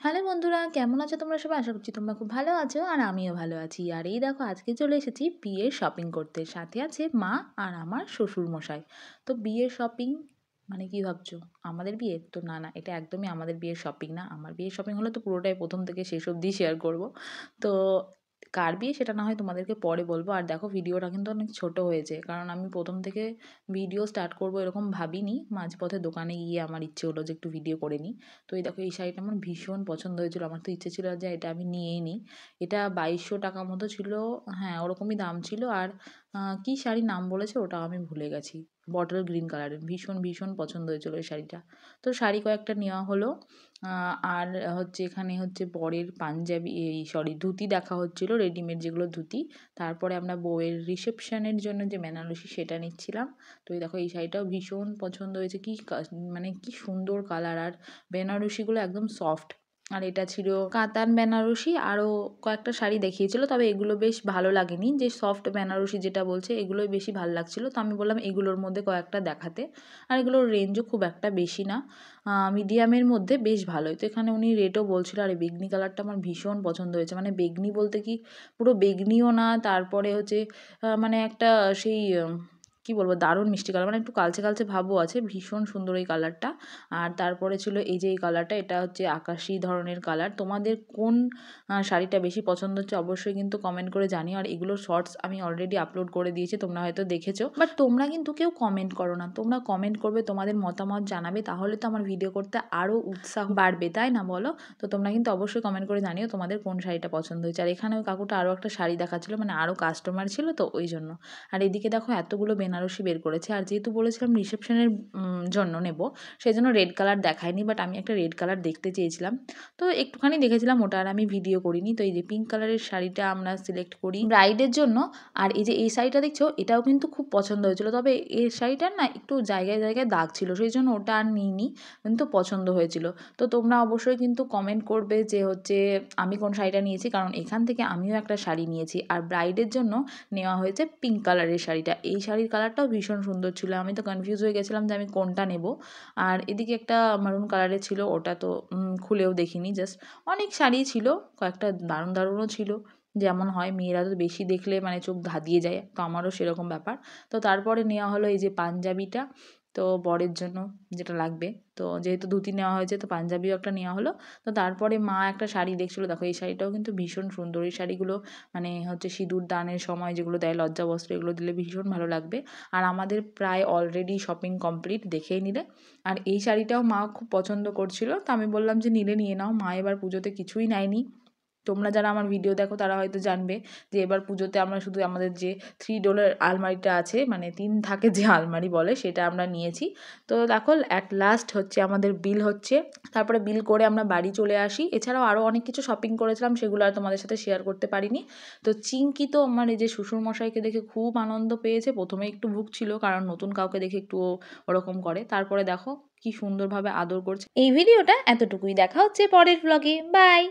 Hello বন্ধুরা, কেমন আছো তোমরা সবাই? আশা করছি তোমরা খুব ভালো আছো আর আমিও ভালো আছি। আর এই দেখো আজকে চলে এসেছি বিয়ের শপিং করতে। সাথে আছে মা আর আমার শ্বশুরমশাই। তো বিয়ের শপিং মানে কি ভাবছো? আমাদের বিয়ে? তো না, না, এটা একদমই আমাদের বিয়ের শপিং না। আমার বিয়ের শপিং হলে তো পুরোটাই প্রথম থেকে শেষ অবধি শেয়ার করব। তো কার বিয়ে সেটা না হয় তোমাদেরকে পরে বলবো। আর দেখো ভিডিওটা কিন্তু অনেক ছোট হয়েছে, কারণ আমি প্রথম থেকে ভিডিও স্টার্ট করব এরকম ভাবিনি। মাঝপথে দোকানে গিয়ে আমার ইচ্ছে হলো যে একটু ভিডিও করে নিই। তো এই দেখো এই শাড়িটা আমার ভীষণ পছন্দ হয়েছিল। আমার তো ইচ্ছে ছিল যে এটা আমি নিয়েই নিই। এটা 2200 টাকা মতো ছিল। হ্যাঁ, ওরকমই দাম ছিল। আর কী শাড়ির নাম বলেছে ওটাও আমি ভুলে গেছি। বটল গ্রিন কালারের ভীষণ ভীষণ পছন্দ হয়েছিল এই শাড়িটা। তো শাড়ি কয়েকটা নেওয়া হলো। আর হচ্ছে এখানে হচ্ছে বরের পাঞ্জাবি, এই সরি, ধুতি দেখা হচ্ছিল, রেডিমেড যেগুলো ধুতি। তারপরে আমরা বউয়ের রিসেপশনের জন্য যে বেনারসি সেটা নিচ্ছিলাম। তো এই দেখো এই শাড়িটাও ভীষণ পছন্দ হয়েছে। মানে কি সুন্দর কালার, আর বেনারসিগুলো একদম সফট। আর এটা ছিল কাতান বেনারসি। আরও কয়েকটা শাড়ি দেখিয়েছিল, তবে এগুলো বেশ ভালো লাগেনি। যে সফট বেনারসি যেটা বলছে এগুলোই বেশি ভালো লাগছিল। তো আমি বললাম এগুলোর মধ্যে কয়েকটা দেখাতে। আর এগুলোর রেঞ্জও খুব একটা বেশি না, মিডিয়ামের মধ্যে বেশ ভালোই। তো এখানে উনি রেটও বলছিল। আর এই বেগনি কালারটা আমার ভীষণ পছন্দ হয়েছে। মানে বেগনি বলতে কি পুরো বেগনিও না, তারপরে হচ্ছে মানে একটা সেই কী বলবো, দারুণ মিষ্টি কালার, মানে একটু কালচে কালচে ভাবও আছে। ভীষণ সুন্দর এই কালারটা। আর তারপরে ছিল এই যে এই কালারটা, এটা হচ্ছে আকাশি ধরনের কালার। তোমাদের কোন শাড়িটা বেশি পছন্দ হচ্ছে অবশ্যই কিন্তু কমেন্ট করে জানিও। আর এগুলোর শর্টস আমি অলরেডি আপলোড করে দিয়েছি, তোমরা হয়তো দেখেছো। বাট তোমরা কিন্তু কেউ কমেন্ট করো না। তোমরা কমেন্ট করবে, তোমাদের মতামত জানাবে, তাহলে তো আমার ভিডিও করতে আরও উৎসাহ বাড়বে, তাই না বলো? তো তোমরা কিন্তু অবশ্যই কমেন্ট করে জানিও তোমাদের কোন শাড়িটা পছন্দ হয়েছে। আর এখানে ওই কাকুটা আরও একটা শাড়ি দেখাচ্ছিলো, মানে আরও কাস্টমার ছিল তো ওই জন্য। আর এদিকে দেখো এতগুলো বেনারসি বের করেছে। আর যেহেতু বলেছিলাম রিসেপশনের জন্য নেব, সেই জন্য রেড কালার দেখায়নি। বাট আমি একটা রেড কালার দেখতে চেয়েছিলাম, তো একটুখানি দেখেছিলাম, ওটা আর আমি ভিডিও করিনি। তো এই যে পিঙ্ক কালারের শাড়িটা আমরা সিলেক্ট করি ব্রাইডের জন্য। আর এই যে এই শাড়িটা দেখছো, এটাও কিন্তু খুব পছন্দ হয়েছিল। তবে এই শাড়িটার না একটু জায়গায় জায়গায় দাগ ছিল, সেই জন্য ওটা আর নিইনি, কিন্তু পছন্দ হয়েছিল। তো তোমরা অবশ্যই কিন্তু কমেন্ট করবে যে হচ্ছে আমি কোন শাড়িটা নিয়েছি, কারণ এখান থেকে আমিও একটা শাড়ি নিয়েছি। আর ব্রাইডের জন্য নেওয়া হয়েছে পিঙ্ক কালারের শাড়িটা। এই শাড়ির কালারটাও ভীষণ সুন্দর ছিল। আমি তো কনফিউজ হয়ে গেছিলাম যে আমি কোনটা নেব। আর এদিকে একটা মারুন কালারের ছিল, ওটা তো খুলেও দেখিনি। জাস্ট অনেক শাড়ি ছিল, কয়েকটা দারুণ দারুণও ছিল। যেমন হয়, মেয়েরা তো বেশি দেখলে মানে চোখ ধাঁধিয়ে যায়, তো আমারও সেরকম ব্যাপার। তো তারপরে নেওয়া হলো এই যে পাঞ্জাবিটা, তো বরের জন্য যেটা লাগবে। তো যেহেতু ধুতি নেওয়া হয়েছে, তো পাঞ্জাবিও একটা নেওয়া হলো। তো তারপরে মা একটা শাড়ি দেখছিলো। দেখো এই শাড়িটাও কিন্তু ভীষণ সুন্দর। এই শাড়িগুলো মানে হচ্ছে সিঁদুর দানের সময় যেগুলো দেয়, লজ্জাবস্ত্র, এগুলো দিলে ভীষণ ভালো লাগবে। আর আমাদের প্রায় অলরেডি শপিং কমপ্লিট, দেখেই নিলে। আর এই শাড়িটাও মা খুব পছন্দ করছিল, তো আমি বললাম যে নিলে নিয়ে নাও। মা এবার পুজোতে কিছুই নেয়নি। তোমরা যারা আমার ভিডিও দেখো তারা হয়তো জানবে যে এবার পুজোতে আমরা শুধু আমাদের যে 3 ডোরের আলমারিটা আছে, মানে 3 থাকে যে আলমারি বলে, সেটা আমরা নিয়েছি। তো দেখো অ্যাট লাস্ট হচ্ছে আমাদের বিল হচ্ছে। তারপরে বিল করে আমরা বাড়ি চলে আসি। এছাড়াও আরও অনেক কিছু শপিং করেছিলাম, সেগুলো আর তোমাদের সাথে শেয়ার করতে পারিনি। তো চিঙ্কি তো আমার এই যে শ্বশুরমশাইকে দেখে খুব আনন্দ পেয়েছে। প্রথমে একটু ভুগছিল, কারণ নতুন কাউকে দেখে একটু ওরকম করে। তারপরে দেখো কি সুন্দরভাবে আদর করছে। এই ভিডিওটা এতটুকুই, দেখা হচ্ছে পরের ব্লগে। বাই।